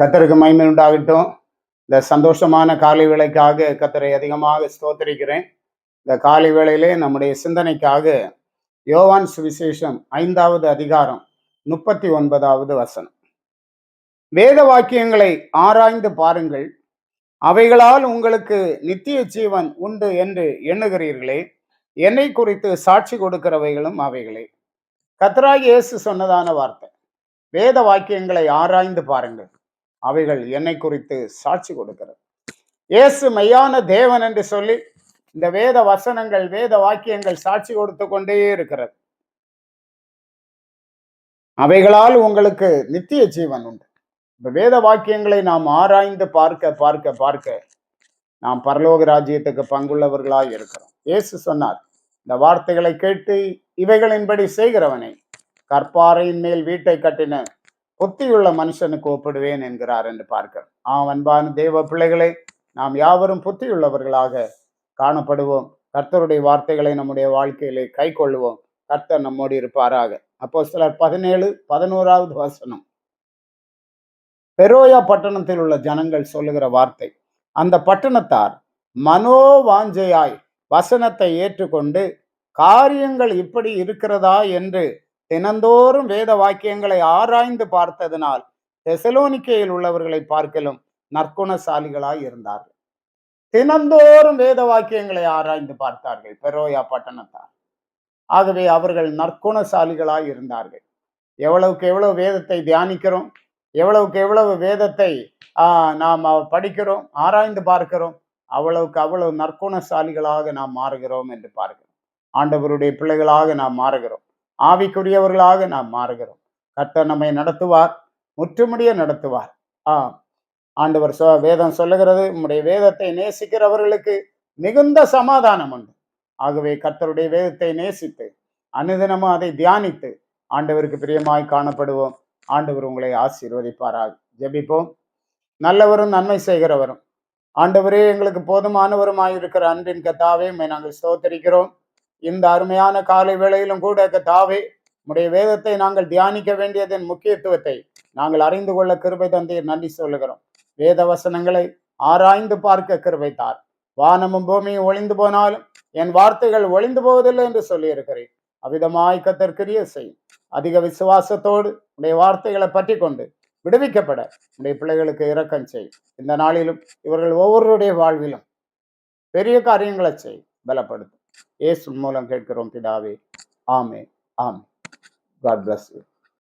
கர்த்தருக்கு மகிமை உண்டாகட்டும். இந்த சந்தோஷமான காலை வேளைக்காக கர்த்தரை அதிகமாக ஸ்தோத்திரிக்கிறேன். இந்த காலை வேளையிலே நம்முடைய சிந்தனைக்காக யோவான் சுவிசேஷம் 5வது அதிகாரம் 39வது வசனம். வேத வாக்கியங்களை ஆராய்ந்து பாருங்கள், அவைகளால் உங்களுக்கு நித்திய ஜீவன் உண்டு என்று எண்ணுகிறீர்களே, என்னை குறித்து சாட்சி கொடுக்கிறவைகளும் அவைகளே. கர்த்தராகிய இயேசு சொன்னதான வார்த்தை. வேத வாக்கியங்களை ஆராய்ந்து பாருங்கள், அவைகள் என்னை குறித்து சாட்சி கொடுக்கிறது. இயேசு மெய்யான தேவன் என்று சொல்லி இந்த வேத வசனங்கள், வேத வாக்கியங்கள் சாட்சி கொடுத்து கொண்டே இருக்கிறது. அவைகளால் உங்களுக்கு நித்திய ஜீவன் உண்டு. இந்த வேத வாக்கியங்களை நாம் ஆராய்ந்து பார்க்க பார்க்க பார்க்க நாம் பரலோக ராஜ்யத்துக்கு பங்குள்ளவர்களாய் இருக்கிறோம். இயேசு சொன்னார், இந்த வார்த்தைகளை கேட்டு இவைகளின்படி செய்கிறவனை கற்பாறையின் மேல் வீட்டை கட்டின புத்தியுள்ள மனுஷனுக்கு ஒப்பிடுவேன் என்கிறார் என்று பார்க்கிறோம். அன்பான தேவ பிள்ளைகளை, நாம் யாவரும் புத்தியுள்ளவர்களாக காணப்படுவோம். கர்த்தருடைய வார்த்தைகளை நம்முடைய வாழ்க்கையிலே கை கொள்ளுவோம். கர்த்தர் நம்மோடு இருப்பாராக. அப்போஸ்தலர் 17:11வது வசனம். பெரோயா பட்டணத்தில் உள்ள ஜனங்கள் சொல்லுகிற வார்த்தை. அந்த பட்டணத்தார் மனோவாஞ்சையாய் வசனத்தை ஏற்றுக்கொண்டு காரியங்கள் இப்படி இருக்கிறதா என்று தினந்தோறும் வேத வாக்கியங்களை ஆராய்ந்து பார்த்ததினால் தெசலோனிக்கேயில் உள்ளவர்களை பார்க்கலும் நற்குணசாலிகளாய் இருந்தார்கள். தினந்தோறும் வேத வாக்கியங்களை ஆராய்ந்து பார்த்தார்கள் பெரோயா பட்டணத்தார். ஆகவே அவர்கள் நற்குணசாலிகளாய் இருந்தார்கள். எவ்வளவுக்கு எவ்வளவு வேதத்தை தியானிக்கிறோம், எவ்வளவுக்கு எவ்வளவு வேதத்தை நாம் படிக்கிறோம், ஆராய்ந்து பார்க்கிறோம், அவ்வளவுக்கு அவ்வளவு நற்குணசாலிகளாக நாம் மாறுகிறோம் என்று பார்க்கிறோம். ஆண்டவருடைய பிள்ளைகளாக நாம் மாறுகிறோம். ஆவிக்குரியவர்களாக நாம் மாறுகிறோம். கர்த்தர் நம்மை நடத்துவார், முற்றுமுடிய நடத்துவார். ஆண்டவர் வேதம் சொல்லுகிறது, உம்முடைய வேதத்தை நேசிக்கிறவர்களுக்கு மிகுந்த சமாதானம் உண்டு. ஆகவே கர்த்தருடைய வேதத்தை நேசித்து அனுதினமும் அதை தியானித்து ஆண்டவருக்கு பிரியமாய் காணப்படுவோம். ஆண்டவர் உங்களை ஆசீர்வதிப்பாராக. ஜெபிப்போம். நல்லவரும் நன்மை செய்கிறவரும் ஆண்டவரே, எங்களுக்கு போதுமானவருமாய் இருக்கிற அன்பின் கர்த்தாவே, நாங்கள் ஸ்தோத்திரிக்கிறோம். இந்த அருமையான காலை வேளையிலும் கூட கர்த்தாவே, உம்முடைய வேதத்தை நாங்கள் தியானிக்க வேண்டியதன் முக்கியத்துவத்தை நாங்கள் அறிந்து கொள்ள கிருபை தந்தீர். நன்றி சொல்லுகிறோம். வேத வசனங்களை ஆராய்ந்து பார்க்க கிருபை தார். வானமும் பூமியும் ஒளிந்து போனாலும் என் வார்த்தைகள் ஒளிந்து போவதில்லை என்று சொல்லி இருக்கிறேன். அவ்விதமாய் கர்த்தர் கிரியை செய்யும். அதிக விசுவாசத்தோடு உடைய வார்த்தைகளை பற்றி கொண்டு விடுவிக்கப்பட உடைய பிள்ளைகளுக்கு இரக்கம் செய்யும். இந்த நாளிலும் இவர்கள் ஒவ்வொருடைய வாழ்விலும் பெரிய காரியங்களை செய்யும், பலப்படுத்தும். இயேசு மூலம் கேட்கிறோம் பிதாவே. ஆமென். ஆமென். God bless you.